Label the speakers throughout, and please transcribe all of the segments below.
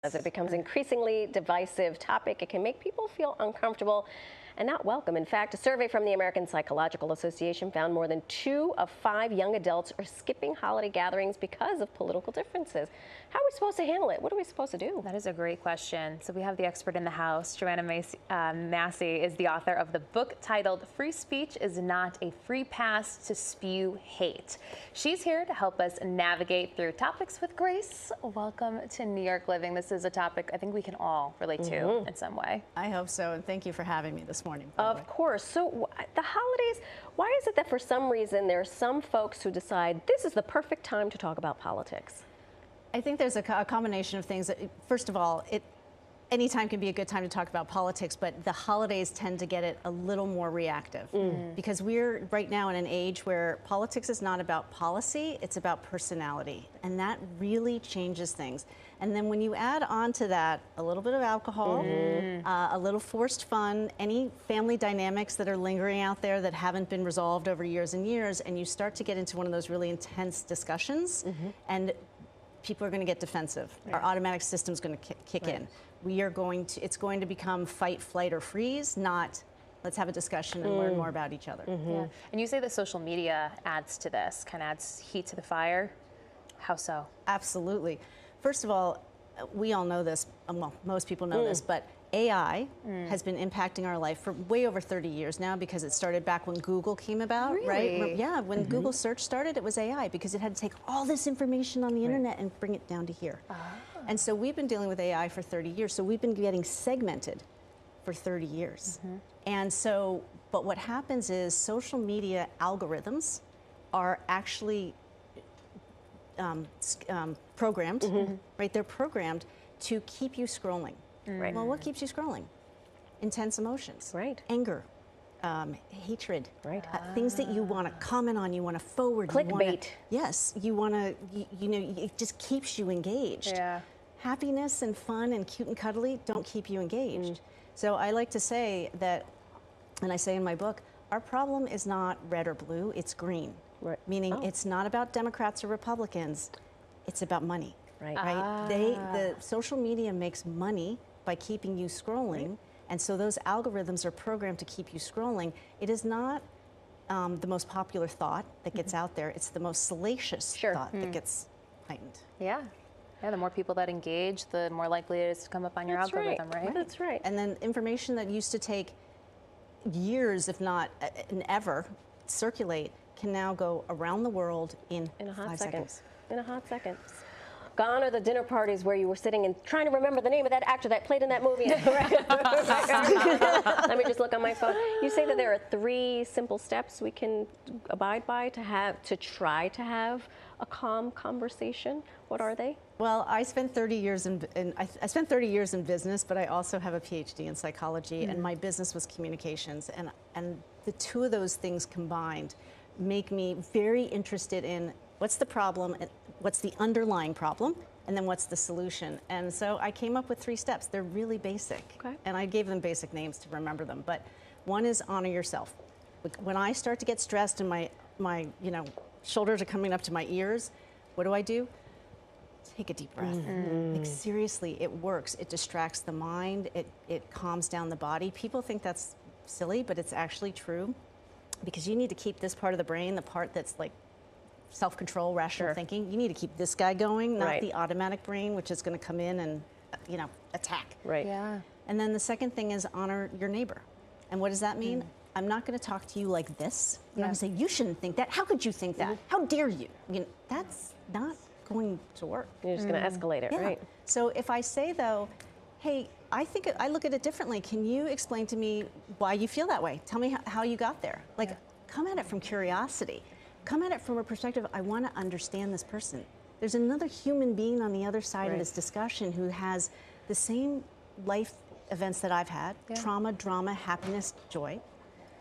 Speaker 1: As it becomes an increasingly divisive topic, it can make people feel uncomfortable and not welcome. In fact, a survey from the American Psychological Association found more than 2 of 5 young adults are skipping holiday gatherings because of political differences. How are we supposed to handle it? What are we supposed to do?
Speaker 2: That is a great question. So we have the expert in the house. Joanna Massey is the author of the book titled Free Speech is Not a Free Pass to Spew Hate. She's here to help us navigate through topics with grace. Welcome to New York Living. This is a topic I think we can all relate to in some way.
Speaker 3: I hope so, and thank you for having me this morning.
Speaker 1: Of course. So the holidays, why is it that for some reason there are some folks who decide this is the perfect time to talk about politics?
Speaker 3: I think there's a combination of things. First of all, any time can be a good time to talk about politics, but the holidays tend to get it a little more reactive because we're right now in an age where politics is not about policy, it's about personality, and that really changes things. And then when you add on to that a little bit of alcohol, a little forced fun, any family dynamics that are lingering out there that haven't been resolved over years and years, and you start to get into one of those really intense discussions, and people are going to get defensive. Right. Our automatic system is going to kick in. It's going to become fight, flight, or freeze, not let's have a discussion and learn more about each other.
Speaker 2: Yeah. And you say that social media adds to this, kind of adds heat to the fire. How so?
Speaker 3: Absolutely. First of all, we all know this, well, most people know this, but AI has been impacting our life for way over 30 years now because it started back when Google came about, right? Yeah, when Google search started, it was AI because it had to take all this information on the internet and bring it down to here. And so we've been dealing with AI for 30 years, so we've been getting segmented for 30 years. And so, but what happens is social media algorithms are actually programmed, right? They're programmed to keep you scrolling. Right. Well, what keeps you scrolling? Intense emotions.
Speaker 1: Right.
Speaker 3: Anger, hatred.
Speaker 1: Right.
Speaker 3: Things that you want to comment on, you want to forward.
Speaker 1: Clickbait.
Speaker 3: Yes, you want to, you know, it just keeps you engaged.
Speaker 2: Yeah.
Speaker 3: Happiness and fun and cute and cuddly don't keep you engaged. So I like to say that, and I say in my book, our problem is not red or blue, it's green. Right. Meaning it's not about Democrats or Republicans, it's about money. Right. The social media makes money by keeping you scrolling, and so those algorithms are programmed to keep you scrolling. It is not the most popular thought that gets out there. It's the most salacious thought that gets heightened.
Speaker 2: Yeah. Yeah, the more people that engage, the more likely it is to come up on your algorithm, right?
Speaker 1: That's right.
Speaker 3: And then information that used to take years, if not ever, circulate can now go around the world in
Speaker 1: a hot
Speaker 3: 5 seconds.
Speaker 1: In a hot second. Gone are the dinner parties where you were sitting and trying to remember the name of that actor that played in that movie. Let me just look on my phone. You say that there are 3 simple steps we can abide by to try to have a calm conversation. What are they?
Speaker 3: Well, I spent 30 years I spent 30 years in business, but I also have a PhD in psychology, and my business was communications, and the 2 of those things combined make me very interested in what's the problem, what's the underlying problem, and then what's the solution. And so I came up with 3 steps. They're really basic, and I gave them basic names to remember them. But one is honor yourself. When I start to get stressed and my shoulders are coming up to my ears, what do? Take a deep breath. Like, seriously, it works. It distracts the mind. It calms down the body. People think that's silly, but it's actually true, because you need to keep this part of the brain, the part that's like self-control, rational thinking. You need to keep this guy going, not the automatic brain, which is going to come in and, attack.
Speaker 1: Right.
Speaker 2: Yeah.
Speaker 3: And then the second thing is honor your neighbor. And what does that mean? I'm not going to talk to you like this. I'm going to say, you shouldn't think that. How could you think that? How dare you? That's not going to work.
Speaker 1: You're just going to escalate it, right?
Speaker 3: So if I say, though, hey, I look at it differently. Can you explain to me why you feel that way? Tell me how you got there. Like, come at it from curiosity. Come at it from a perspective, I want to understand this person. There's another human being on the other side of this discussion who has the same life events that I've had, trauma, drama, happiness, joy.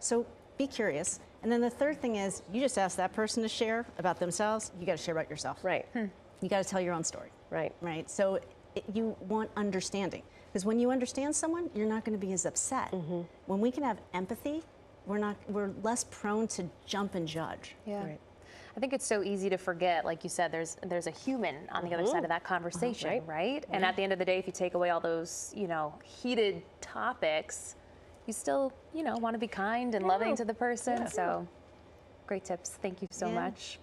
Speaker 3: So be curious. And then the third thing is, you just ask that person to share about themselves, you got to share about yourself.
Speaker 1: Right.
Speaker 3: You got to tell your own story.
Speaker 1: Right.
Speaker 3: Right. So you want understanding. Because when you understand someone, you're not going to be as upset. When we can have empathy, we're less prone to jump and judge.
Speaker 2: Yeah.
Speaker 1: Right.
Speaker 2: I think it's so easy to forget, like you said, there's a human on the other side of that conversation, right? And at the end of the day, if you take away all those, heated topics, you still, want to be kind and loving to the person. So great tips. Thank you so much.